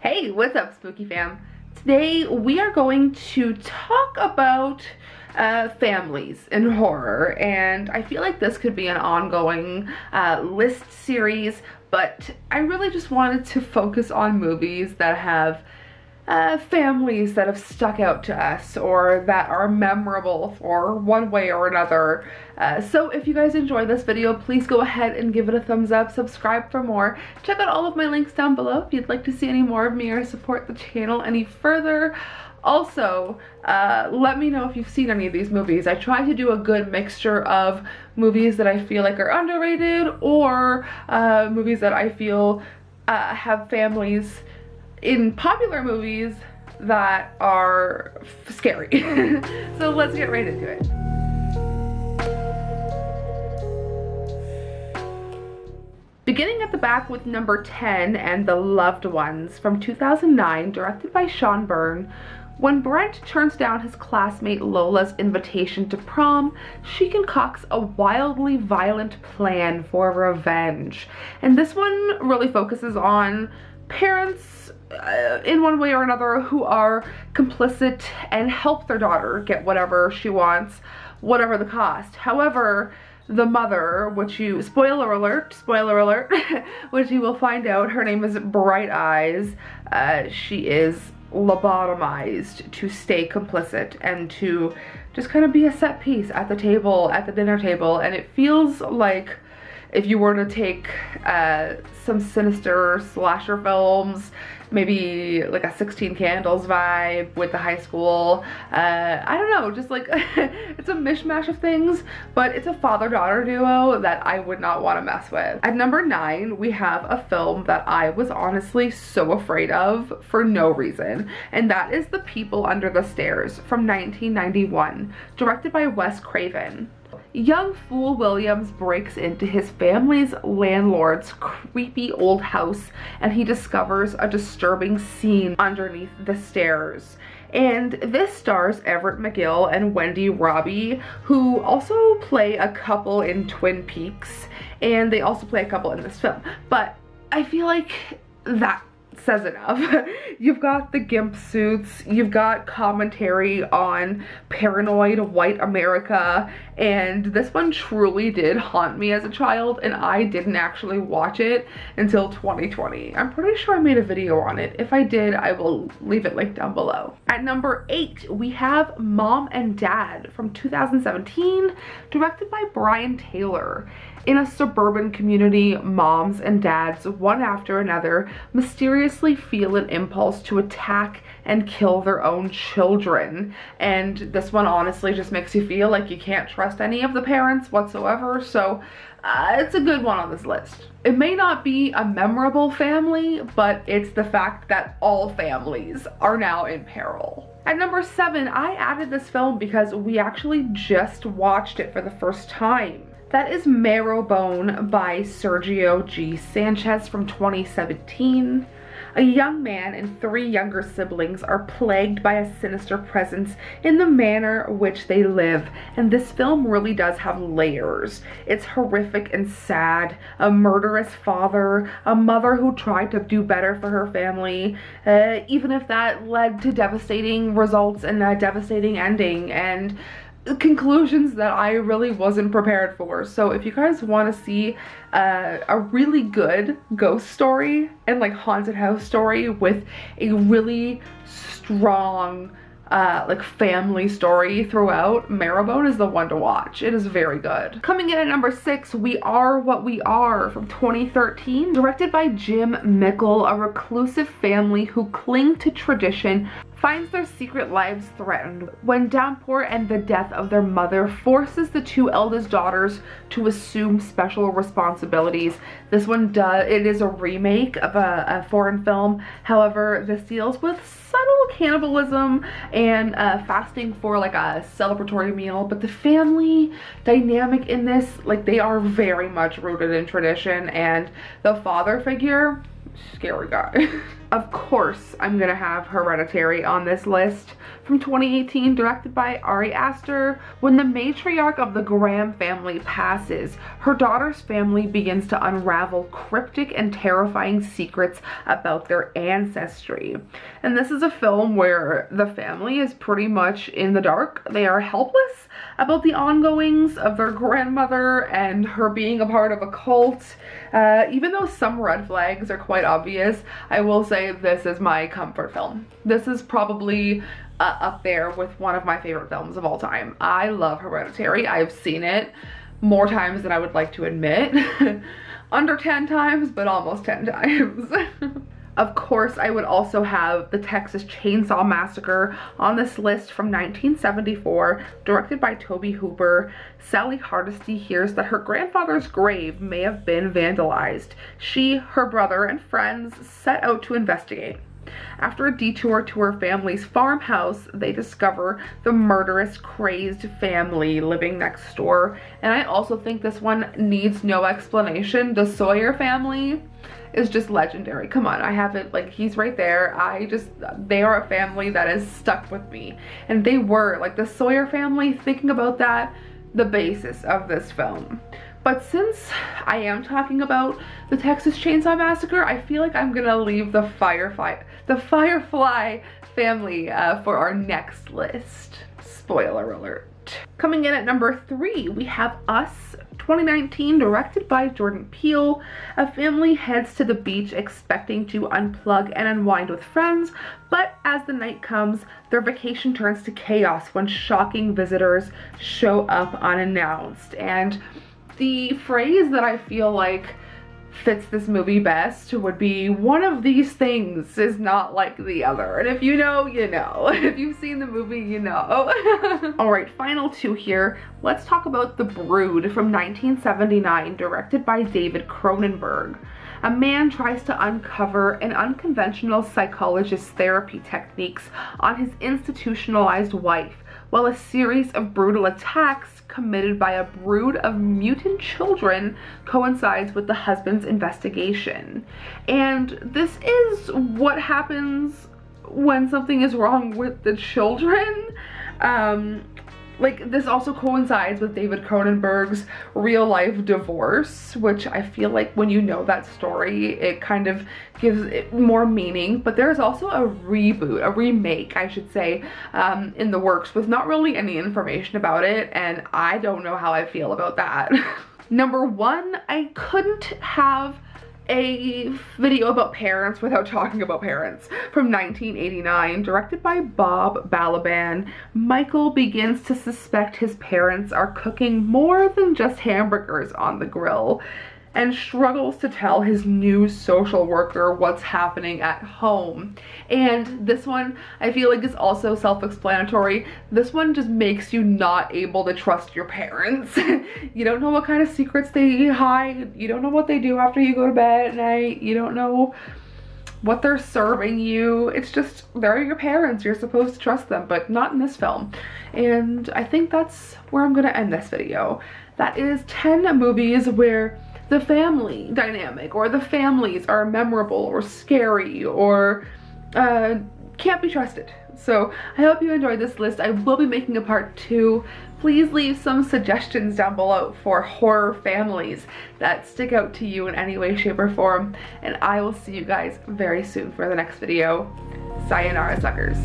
Hey, what's up, Spooky fam? Today we are going to talk about families in horror, and I feel like this could be an ongoing list series, but I really just wanted to focus on movies that have families that have stuck out to us or that are memorable for one way or another. So if you guys enjoy this video, please go ahead and give it a thumbs up, subscribe for more, check out all of my links down below if you'd like to see any more of me or support the channel any further. Also, let me know if you've seen any of these movies. I try to do a good mixture of movies that I feel like are underrated or movies that I feel have families in popular movies that are scary. So let's get right into it. Beginning at the back with number 10 and The Loved Ones from 2009, directed by Sean Byrne. When Brent turns down his classmate Lola's invitation to prom, she concocts a wildly violent plan for revenge. And this one really focuses on parents in one way or another who are complicit and help their daughter get whatever she wants, whatever the cost. However, the mother, which you, spoiler alert, which you will find out, her name is Bright Eyes, she is lobotomized to stay complicit and to just kind of be a set piece at the table, at the dinner table, and it feels like if you were to take some sinister slasher films, maybe like a 16 Candles vibe with the high school, I don't know, just like it's a mishmash of things, but it's a father-daughter duo that I would not want to mess with. At number 9, we have a film that I was honestly so afraid of for no reason, and that is The People Under the Stairs from 1991, directed by Wes Craven. Young Fool Williams breaks into his family's landlord's creepy old house and he discovers a disturbing scene underneath the stairs. And this stars Everett McGill and Wendy Robbie, who also play a couple in Twin Peaks, and they also play a couple in this film. But I feel like that says enough. You've got the gimp suits, you've got commentary on paranoid white America, and this one truly did haunt me as a child, and I didn't actually watch it until 2020. I'm pretty sure I made a video on it. If I did, I will leave it linked down below. At number 8, we have Mom and Dad from 2017, directed by Brian Taylor. In a suburban community, moms and dads, one after another, mysteriously feel an impulse to attack and kill their own children. And this one honestly just makes you feel like you can't trust any of the parents whatsoever, so it's a good one on this list. It may not be a memorable family, but it's the fact that all families are now in peril. At number 7, I added this film because we actually just watched it for the first time. That is Marrowbone by Sergio G. Sanchez from 2017. A young man and 3 younger siblings are plagued by a sinister presence in the manor which they live, and this film really does have layers. It's horrific and sad, a murderous father, a mother who tried to do better for her family, even if that led to devastating results and a devastating ending, and conclusions that I really wasn't prepared for. So if you guys want to see a really good ghost story and like haunted house story with a really strong like family story throughout, Marrowbone is the one to watch. It is very good. Coming in at number 6, We Are What We Are from 2013, directed by Jim Mickle. A reclusive family who cling to tradition finds their secret lives threatened when downpour and the death of their mother forces the 2 eldest daughters to assume special responsibilities. This one it is a remake of a foreign film. However, this deals with subtle cannibalism and fasting for like a celebratory meal, but the family dynamic in this, like, they are very much rooted in tradition, and the father figure, scary guy. Of course, I'm gonna have Hereditary on this list. From 2018, directed by Ari Aster. When the matriarch of the Graham family passes, her daughter's family begins to unravel cryptic and terrifying secrets about their ancestry. And this is a film where the family is pretty much in the dark. They are helpless about the ongoings of their grandmother and her being a part of a cult. Even though some red flags are quite obvious, I will say this is my comfort film. This is probably up there with one of my favorite films of all time. I love Hereditary. I've seen it more times than I would like to admit. Under 10 times, but almost 10 times. Of course, I would also have the Texas Chainsaw Massacre on this list from 1974, directed by Tobe Hooper. Sally Hardesty hears that her grandfather's grave may have been vandalized. She, her brother, and friends set out to investigate. After a detour to her family's farmhouse, they discover the murderous, crazed family living next door. And I also think this one needs no explanation. The Sawyer family is just legendary. Come on, I have it, like, he's right there. They are a family that is stuck with me. And they were, like, the Sawyer family, thinking about that, the basis of this film. But since I am talking about the Texas Chainsaw Massacre, I feel like I'm gonna leave the Firefly family for our next list. Spoiler alert. Coming in at number 3, we have Us, 2019, directed by Jordan Peele. A family heads to the beach expecting to unplug and unwind with friends, but as the night comes, their vacation turns to chaos when shocking visitors show up unannounced. And the phrase that I feel like fits this movie best would be, one of these things is not like the other. And if you know, you know. If you've seen the movie, you know. Alright, final 2 here. Let's talk about The Brood from 1979, directed by David Cronenberg. A man tries to uncover an unconventional psychologist's therapy techniques on his institutionalized wife, while a series of brutal attacks committed by a brood of mutant children coincides with the husband's investigation. And this is what happens when something is wrong with the children. Like, this also coincides with David Cronenberg's real-life divorce, which I feel like when you know that story, it kind of gives it more meaning. But there's also a reboot, a remake, I should say, in the works with not really any information about it, and I don't know how I feel about that. Number 1, I couldn't have a video about parents without talking about Parents from 1989, directed by Bob Balaban. Michael begins to suspect his parents are cooking more than just hamburgers on the grill, and struggles to tell his new social worker what's happening at home. And this one, I feel like, is also self-explanatory. This one just makes you not able to trust your parents. You don't know what kind of secrets they hide. You don't know what they do after you go to bed at night. You don't know what they're serving you. It's just, they're your parents. You're supposed to trust them, but not in this film. And I think that's where I'm gonna end this video. That is 10 movies where the family dynamic or the families are memorable or scary or can't be trusted. So I hope you enjoyed this list. I will be making a part 2. Please leave some suggestions down below for horror families that stick out to you in any way, shape, or form. And I will see you guys very soon for the next video. Sayonara, suckers.